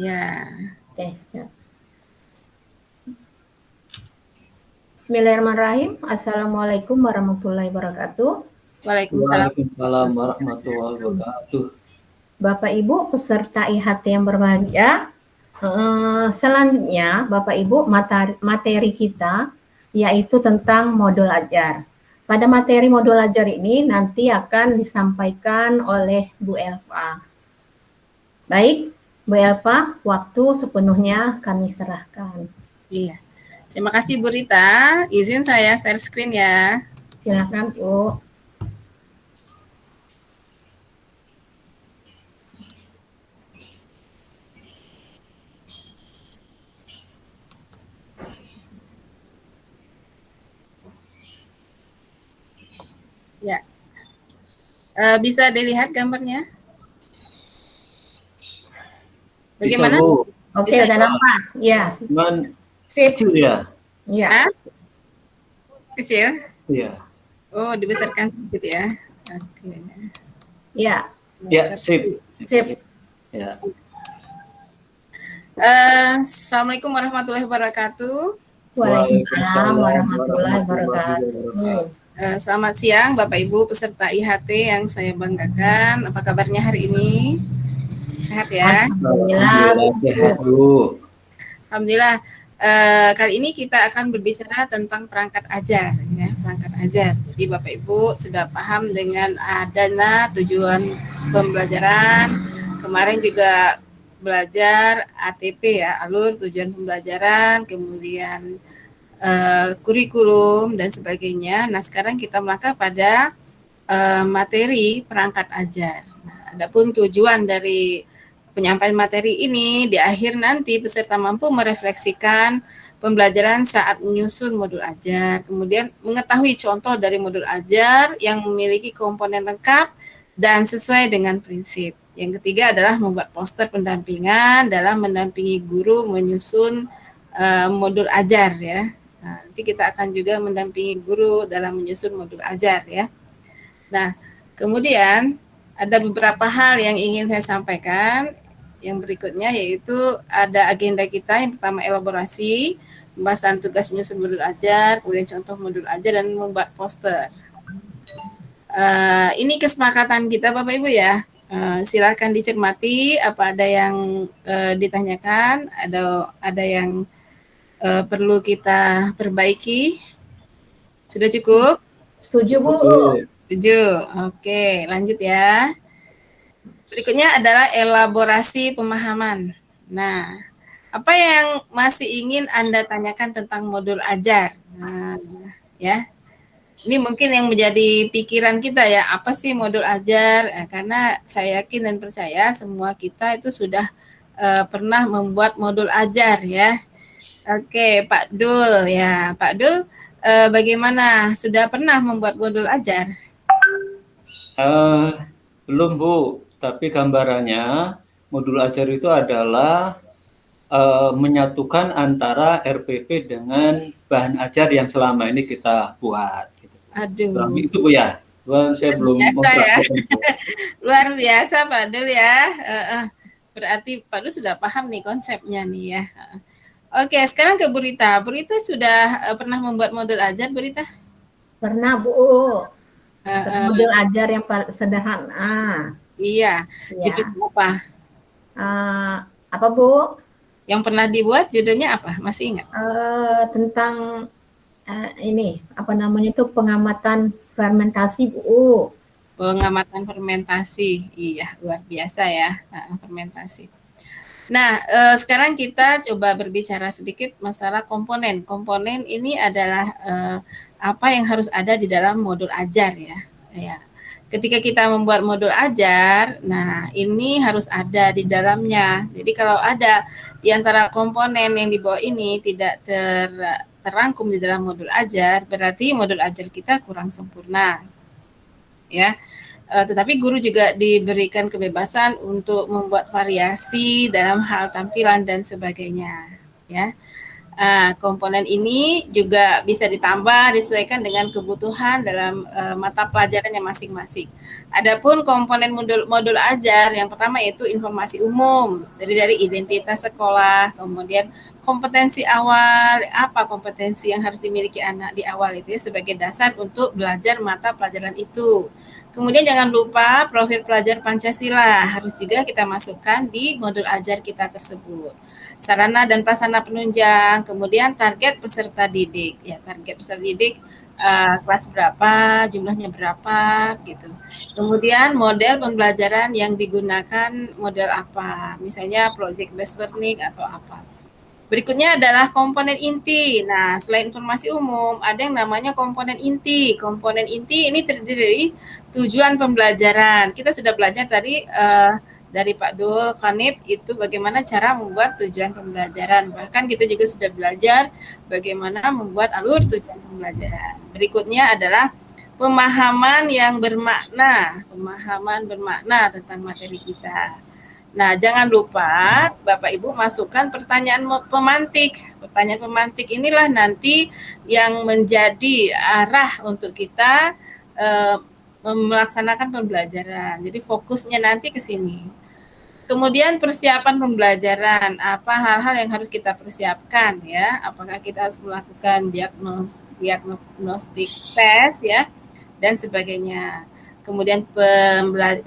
Ya. Oke, siap. Bismillahirrahmanirrahim. Assalamualaikum warahmatullahi wabarakatuh. Waalaikumsalam. Waalaikumsalam warahmatullahi wabarakatuh. Bapak Ibu peserta IHT yang berbahagia, selanjutnya Bapak Ibu materi kita yaitu tentang modul ajar. Pada materi modul ajar ini nanti akan disampaikan oleh Bu Elva. Baik, Bu Elva, waktu sepenuhnya kami serahkan. Iya. Terima kasih Bu Rita. Izin saya share screen ya. Silakan Bu. Ya. Bisa dilihat gambarnya? Bagaimana? Bisa, Bu. Oke, Bisa. udah nampak. Ya, Cuman sip. kecil ya? Ya. Hah? Kecil? Iya. Oh, dibesarkan sedikit ya. Oke. Ya, Ya, sip. sip. Ya. Assalamualaikum warahmatullahi wabarakatuh. Waalaikumsalam warahmatullahi wabarakatuh. Selamat siang Bapak Ibu peserta IHT yang saya banggakan. Apa kabarnya hari ini? Sehat ya? Alhamdulillah. Sehat, Bu. Alhamdulillah. Kali ini kita akan berbicara tentang perangkat ajar, ya, perangkat ajar. Jadi Bapak Ibu sudah paham dengan adanya tujuan pembelajaran. Kemarin juga belajar ATP ya, alur tujuan pembelajaran, kemudian kurikulum dan sebagainya. Nah, sekarang kita melangkah pada materi perangkat ajar. Nah, adapun tujuan dari penyampaian materi ini di akhir nanti peserta mampu merefleksikan pembelajaran saat menyusun modul ajar, kemudian mengetahui contoh dari modul ajar yang memiliki komponen lengkap dan sesuai dengan prinsip. Yang ketiga adalah membuat poster pendampingan dalam mendampingi guru menyusun modul ajar ya. Nah, nanti kita akan juga mendampingi guru dalam menyusun modul ajar ya. Nah, kemudian ada beberapa hal yang ingin saya sampaikan. Yang berikutnya yaitu ada agenda kita. Yang pertama elaborasi, pembahasan tugas menyusun modul ajar, kemudian contoh modul ajar dan membuat poster. Ini kesepakatan kita Bapak Ibu ya. Silakan dicermati apa ada yang ditanyakan, ada yang perlu kita perbaiki. Sudah cukup? Setuju, Bu? Setuju. Oke, lanjut ya. Berikutnya adalah elaborasi pemahaman. Nah, apa yang masih ingin Anda tanyakan tentang modul ajar? Nah, ya. Ini mungkin yang menjadi pikiran kita ya, apa sih modul ajar? Karena saya yakin dan percaya semua kita itu sudah pernah membuat modul ajar ya. Oke, Pak Dul ya. Pak Dul, bagaimana? Sudah pernah membuat modul ajar? Belum, Bu. Tapi gambarannya modul ajar itu adalah menyatukan antara RPP dengan bahan ajar yang selama ini kita buat. Gitu. Aduh. Itu, Bu ya. Saya belum biasa ya. Luar biasa Pak Dul ya. Berarti Pak Dul sudah paham nih konsepnya nih ya. Oke, sekarang ke Bu Rita. Bu Rita sudah pernah membuat modul ajar, Bu Rita? Pernah, Bu. Modul ajar yang sederhana. Iya. Ya. Judulnya apa? Apa, Bu? Yang pernah dibuat judulnya apa? Masih ingat? Tentang ini, apa namanya itu, pengamatan fermentasi, Bu. Pengamatan fermentasi. Iya, luar biasa ya, fermentasi. Nah, sekarang kita coba berbicara sedikit masalah komponen. Komponen ini adalah apa yang harus ada di dalam modul ajar ya. Ya. Ketika kita membuat modul ajar, nah ini harus ada di dalamnya. Jadi kalau ada di antara komponen yang di bawah ini tidak terangkum di dalam modul ajar, berarti modul ajar kita kurang sempurna. Ya. Tetapi guru juga diberikan kebebasan untuk membuat variasi dalam hal tampilan dan sebagainya, ya. Komponen ini juga bisa ditambah, disesuaikan dengan kebutuhan dalam mata pelajarannya masing-masing. Adapun komponen modul ajar yang pertama yaitu informasi umum, jadi dari identitas sekolah, kemudian kompetensi awal, apa kompetensi yang harus dimiliki anak di awal itu ya, sebagai dasar untuk belajar mata pelajaran itu. Kemudian jangan lupa profil pelajar Pancasila harus juga kita masukkan di modul ajar kita tersebut. Sarana dan prasarana penunjang, kemudian target peserta didik. Ya, target peserta didik kelas berapa, jumlahnya berapa gitu. Kemudian model pembelajaran yang digunakan model apa? Misalnya project based learning atau apa. Berikutnya adalah komponen inti. Nah, selain informasi umum, ada yang namanya komponen inti. Komponen inti ini terdiri dari tujuan pembelajaran. Kita sudah belajar tadi dari Pak Dul Khanif itu bagaimana cara membuat tujuan pembelajaran. Bahkan kita juga sudah belajar bagaimana membuat alur tujuan pembelajaran. Berikutnya adalah pemahaman yang bermakna. Pemahaman bermakna tentang materi kita. Nah, jangan lupa Bapak Ibu masukkan pertanyaan pemantik. Pertanyaan pemantik inilah nanti yang menjadi arah untuk kita melaksanakan pembelajaran. Jadi fokusnya nanti ke sini. Kemudian persiapan pembelajaran, apa hal-hal yang harus kita persiapkan ya? Apakah kita harus melakukan diagnostik tes ya dan sebagainya. Kemudian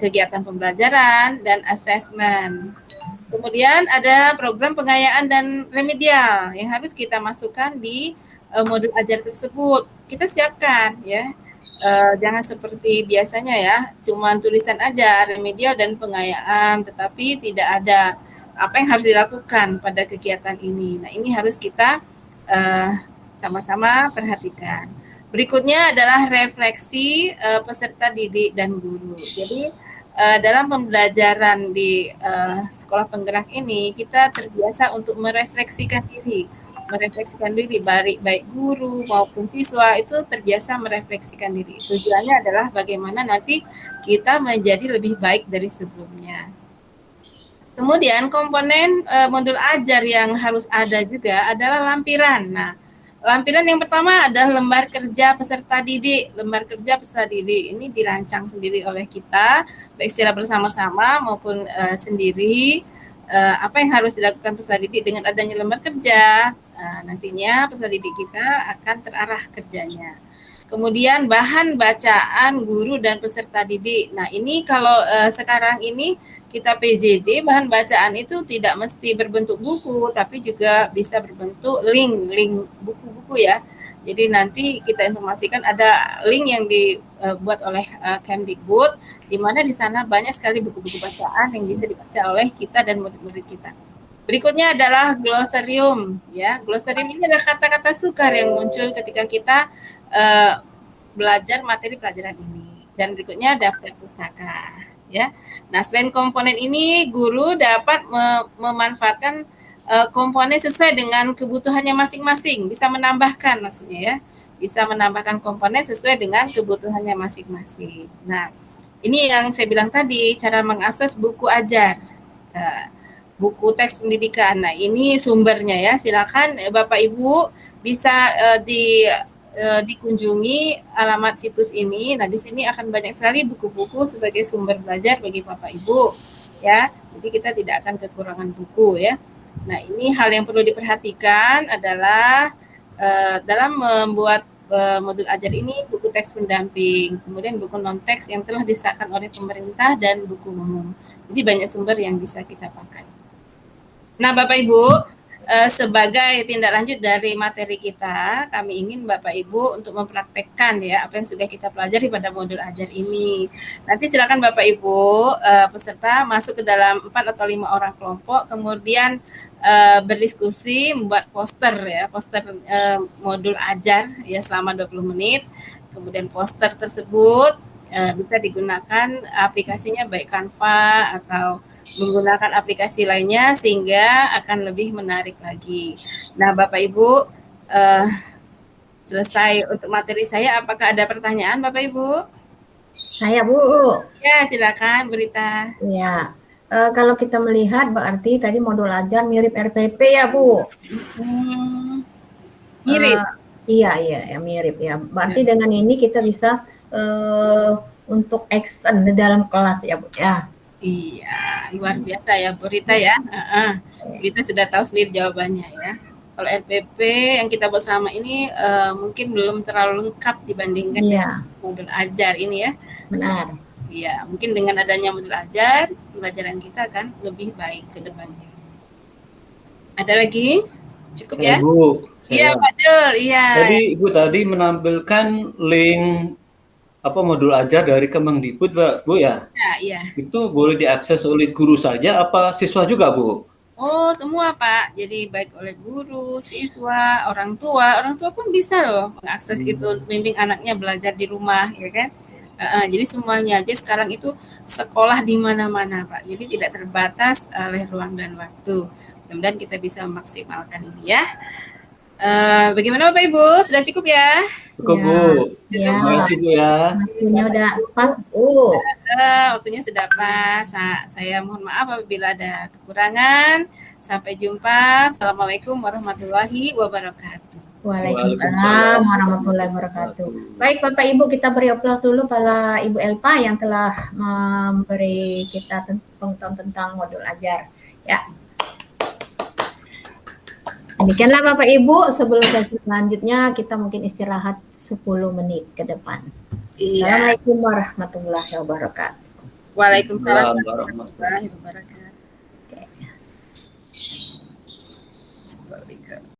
kegiatan pembelajaran dan asesmen. Kemudian ada program pengayaan dan remedial yang harus kita masukkan di modul ajar tersebut. Kita siapkan ya. Jangan seperti biasanya ya, cuma tulisan aja remedial dan pengayaan, tetapi tidak ada apa yang harus dilakukan pada kegiatan ini. Nah, ini harus kita sama-sama perhatikan. Berikutnya adalah refleksi peserta didik dan guru. Jadi dalam pembelajaran di sekolah penggerak ini kita terbiasa untuk merefleksikan diri baik guru maupun siswa itu terbiasa merefleksikan diri. Tujuannya adalah bagaimana nanti kita menjadi lebih baik dari sebelumnya. Kemudian komponen modul ajar yang harus ada juga adalah lampiran. Nah, lampiran yang pertama adalah lembar kerja peserta didik. Lembar kerja peserta didik ini dirancang sendiri oleh kita, baik secara bersama-sama maupun sendiri. Apa yang harus dilakukan peserta didik dengan adanya lembar kerja, nantinya peserta didik kita akan terarah kerjanya. Kemudian bahan bacaan guru dan peserta didik. Nah, ini kalau sekarang ini kita PJJ, bahan bacaan itu tidak mesti berbentuk buku, tapi juga bisa berbentuk link buku-buku ya. Jadi nanti kita informasikan ada link yang dibuat oleh Kemdikbud, di mana di sana banyak sekali buku-buku bacaan yang bisa dibaca oleh kita dan murid-murid kita. Berikutnya adalah glosarium ya. Glosarium ini adalah kata-kata sukar yang muncul ketika kita belajar materi pelajaran ini. Dan berikutnya daftar pustaka ya. Nah, selain komponen ini guru dapat memanfaatkan komponen sesuai dengan kebutuhannya masing-masing, bisa menambahkan maksudnya ya. Bisa menambahkan komponen sesuai dengan kebutuhannya masing-masing. Nah, ini yang saya bilang tadi, cara mengakses buku ajar. Buku teks pendidikan. Nah, ini sumbernya ya. Silakan Bapak Ibu bisa dikunjungi alamat situs ini. Nah, di sini akan banyak sekali buku-buku sebagai sumber belajar bagi Bapak Ibu ya. Jadi kita tidak akan kekurangan buku ya. Nah, ini hal yang perlu diperhatikan adalah dalam membuat modul ajar ini buku teks pendamping, kemudian buku non-teks yang telah disahkan oleh pemerintah dan buku umum. Jadi banyak sumber yang bisa kita pakai. Nah, Bapak Ibu, sebagai tindak lanjut dari materi kita, kami ingin Bapak Ibu untuk mempraktekkan ya apa yang sudah kita pelajari pada modul ajar ini. Nanti silakan Bapak Ibu peserta masuk ke dalam 4 atau 5 orang kelompok, kemudian berdiskusi, membuat poster ya, poster modul ajar ya selama 20 menit. Kemudian poster tersebut bisa digunakan aplikasinya baik Canva atau menggunakan aplikasi lainnya sehingga akan lebih menarik lagi. Nah, Bapak Ibu, selesai untuk materi saya. Apakah ada pertanyaan, Bapak Ibu? Saya, Bu. Ya, silakan, Berita. Ya, kalau kita melihat berarti tadi modul ajar mirip RPP ya, Bu. Mirip. Iya, ya mirip ya. Berarti dengan ini kita bisa untuk action di dalam kelas ya Bu ya. Iya, luar biasa ya Bu Rita ya. Bu Rita sudah tahu sendiri jawabannya ya. Kalau RPP yang kita bersama ini mungkin belum terlalu lengkap dibandingkan dengan modul ajar ini ya. Benar. Iya, mungkin dengan adanya modul ajar, pembelajaran kita akan lebih baik ke depannya. Ada lagi? Cukup ya? Bu, Iya, Pak Jul. Iya. Tadi Ibu tadi menampilkan link modul ajar dari Kemendikbud, Bu ya? Iya. Itu boleh diakses oleh guru saja apa siswa juga, Bu? Oh, semua Pak. Jadi baik oleh guru, siswa, orang tua pun bisa loh mengakses itu untuk membimbing anaknya belajar di rumah, ya kan? Jadi semuanya. Jadi sekarang itu sekolah di mana-mana Pak. Jadi tidak terbatas oleh ruang dan waktu. Mudah-mudahan kita bisa memaksimalkan ini ya. Bagaimana Bapak Ibu? Sudah cukup ya? Cukup Bu. Terima kasih Bu ya. Waktunya udah pas. Waktunya sudah pas. Saya mohon maaf apabila ada kekurangan. Sampai jumpa. Assalamualaikum warahmatullahi wabarakatuh. Waalaikumsalam warahmatullahi wabarakatuh. Baik Bapak Ibu, kita beri aplaus dulu pada Ibu Elpa yang telah memberi kita pengetahuan tentang modul ajar. Ya. Demikianlah Bapak Ibu, sebelum sesi selanjutnya kita mungkin istirahat 10 menit ke depan. Iya. Assalamualaikum warahmatullahi wabarakatuh. Waalaikumsalam warahmatullahi wabarakatuh.